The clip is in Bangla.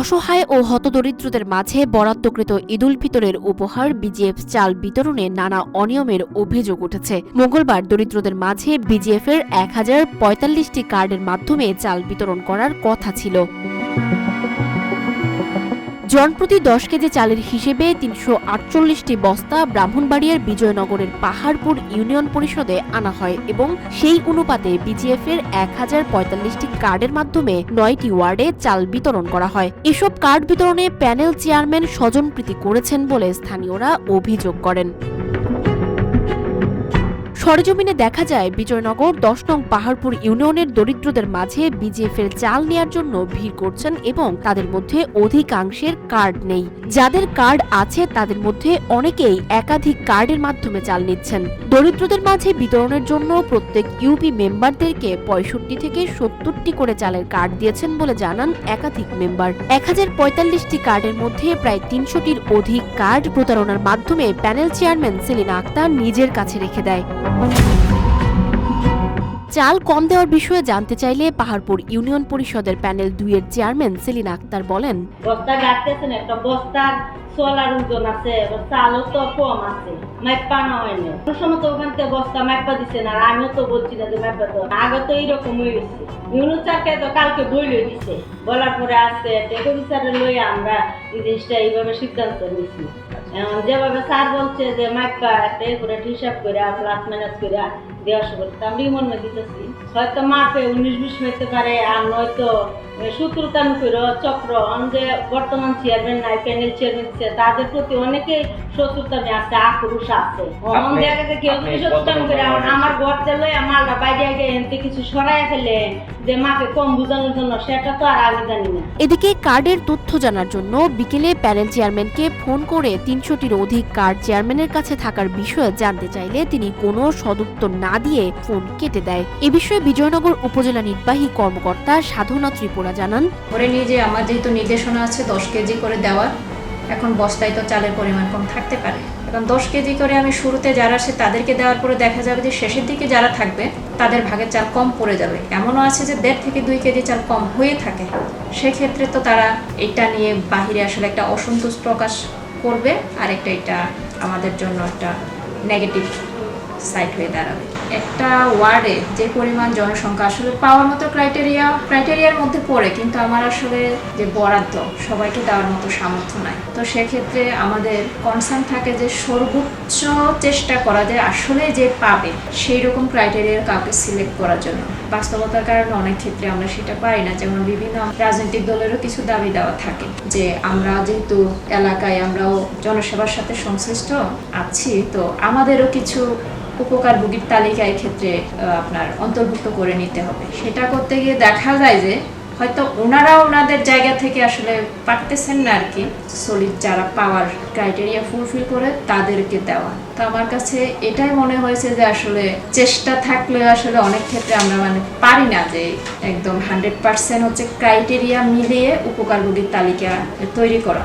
অসহায় ও হতদরিদ্রদের মাঝে বরাদ্দকৃত ঈদুল ফিতরের উপহার বিজিএফ চাল বিতরণে নানা অনিয়মের অভিযোগ উঠেছে। মঙ্গলবার দরিদ্রদের মাঝে বিজিএফের 1045টি কার্ডের মাধ্যমে চাল বিতরণ করার কথা ছিল। জনপ্রতি 10 কেজি চালের হিসেবে 348টি বস্তা ব্রাহ্মণবাড়িয়ার বিজয়নগরের পাহাড়পুর ইউনিয়ন পরিষদে আনা হয় এবং সেই অনুপাতে বিজিএফের 1045টি কার্ডের মাধ্যমে 9টি ওয়ার্ডে চাল বিতরণ করা হয়। এসব কার্ড বিতরণে প্যানেল চেয়ারম্যান স্বজনপ্রীতি করেছেন বলে স্থানীয়রা অভিযোগ করেন। সরেজমিনে দেখা যায় বিজয়নগর 10 নং পাহাড়পুর ইউনিয়নের দরিদ্রদের মাঝে বিজিএফের চাল নেয়ার জন্য ভিড় করছেন এবং তাদের মধ্যে অধিকাংশের কার্ড নেই। যাদের কার্ড আছে তাদের মধ্যে অনেকেই একাধিক কার্ডের মাধ্যমে চাল নিচ্ছেন। দরিদ্রদের মাঝে বিতরণের জন্য প্রত্যেক ইউপি মেম্বারদেরকে 65 থেকে 70টি করে চালের কার্ড দিয়েছেন বলে জানান একাধিক মেম্বার। 1045টি কার্ডের মধ্যে প্রায় 300টির অধিক কার্ড প্রতারণার মাধ্যমে প্যানেল চেয়ারম্যান সেলিনা আক্তার নিজের কাছে রেখে দেয়। চাল কম দেওয়ার বিষয়ে জানতে চাইলে পাহাড়পুর ইউনিয়ন পরিষদের প্যানেল 2 এর চেয়ারম্যান সেলিনা আক্তার বলেন, বস্তা গাড়তেছেন একটা বস্তার সোলার ওজন আছে, চালও তো কম আছে, মাইপা না হয়নি। কোনো সময় তো ওখান থেকে বস্তা মাইপা দিচ্ছে না, আর আমিও তো বলছি না যে মাইপা তো আগে তো এইরকম হয়ে গেছে। ইউনিয়ন চারকে তো কালকে বই লই দিছে, বলার পরে আসছে টেকো বিচারে লই আমরা এই জিনিসটা এইভাবে সিদ্ধান্ত নিয়েছি। যেভাবে স্যার বলছে যে মাইপা একটা করে হিসাব করে প্লাস মাইনাস করে দেওয়া শুরু করতে আমরা মনে দিতেছি। হয়তো মাপে 19-20 হইতে পারে, আর নয়তো শত্রুতান করে চক্র যে বর্তমান চেয়ারম্যান নাই প্যানেল চেয়ারম্যান তাদের প্রতি অনেকে শত্রুতানে আছে, আক্রোশ আছে। কেউ যদি শত্রুতান করে আমার ঘর দিলে আমার বাইরে আগে এনতে কিছু সরাই ফেলে যে মাকে কম বোঝানোর জন্য, সেটা তো আর আমি জানি না। এদিকে কার্ডের তথ্য জানার জন্য বিকেলে প্যানেল চেয়ারম্যানকে ফোন করে 300টির অধিক কার্ড চেয়ারম্যানের কাছে থাকার বিষয়ে জানতে চাইলে তিনি কোনো সদুত্তর না দিয়ে ফোন কেটে দেয়। এ বিষয়ে বিজয়নগর উপজেলা নির্বাহী কর্মকর্তা সাধনা ত্রিপুরা জানান, ধরে নিয়ে যে আমার যেহেতু নির্দেশনা আছে 10 কেজি করে দেওয়ার, এখন বস্তায় তো চালের পরিমাণ কম থাকতে পারে। এখন 10 কেজি করে আমি শুরুতে যারা আসে তাদেরকে দেওয়ার পরে দেখা যাবে যে শেষের দিকে যারা থাকবে তাদের ভাগের চাল কম পড়ে যাবে। এমনও আছে যে 1.5 থেকে 2 কেজি চাল কম হয়ে থাকে। সেক্ষেত্রে তো তারা এটা নিয়ে বাহিরে আসলে একটা অসন্তোষ প্রকাশ করবে, আর এটা আমাদের জন্য একটা নেগেটিভ সাইড হয়ে দাঁড়াবে। একটা ওয়ার্ডে যে পরিমাণ জনসংখ্যা আসলে পাওয়ার মতো ক্রাইটেরিয়ার মধ্যে পড়ে, কিন্তু আমার আসলে যে বরাদ্দ সবাইকে দেওয়ার মতো সামর্থ্য নাই। তো সেক্ষেত্রে আমাদের কনসার্ন থাকে যে সর্বোচ্চ চেষ্টা করা যায় আসলে যে পাবে সেই রকম ক্রাইটেরিয়ার কাউকে সিলেক্ট করার জন্য। বাস্তবতার কারণে অনেক ক্ষেত্রে আমরা সেটা পাই না। যেমন বিভিন্ন রাজনৈতিক দলেরও কিছু দাবি দেওয়া থাকে যে আমরা যেহেতু এলাকায় আমরাও জনসেবার সাথে সংশ্লিষ্ট আছি, তো আমাদেরও কিছু উপকারভোগীর তালিকায় ক্ষেত্রে আপনার অন্তর্ভুক্ত করে নিতে হবে। সেটা করতে গিয়ে দেখা যায় যে হয়তো ওনারা ওনাদের জায়গা থেকে আসলে পারতেছেন না আর কি, সলিড যারা পাওয়ার ক্রাইটেরিয়া ফুলফিল করে তাদেরকে দেওয়া। তো আমার কাছে এটাই মনে হয়েছে যে আসলে চেষ্টা থাকলে আসলে অনেক ক্ষেত্রে আমরা পারি না যে একদম 100% হচ্ছে ক্রাইটেরিয়া মিলিয়ে উপকারভোগীর তালিকা তৈরি করা।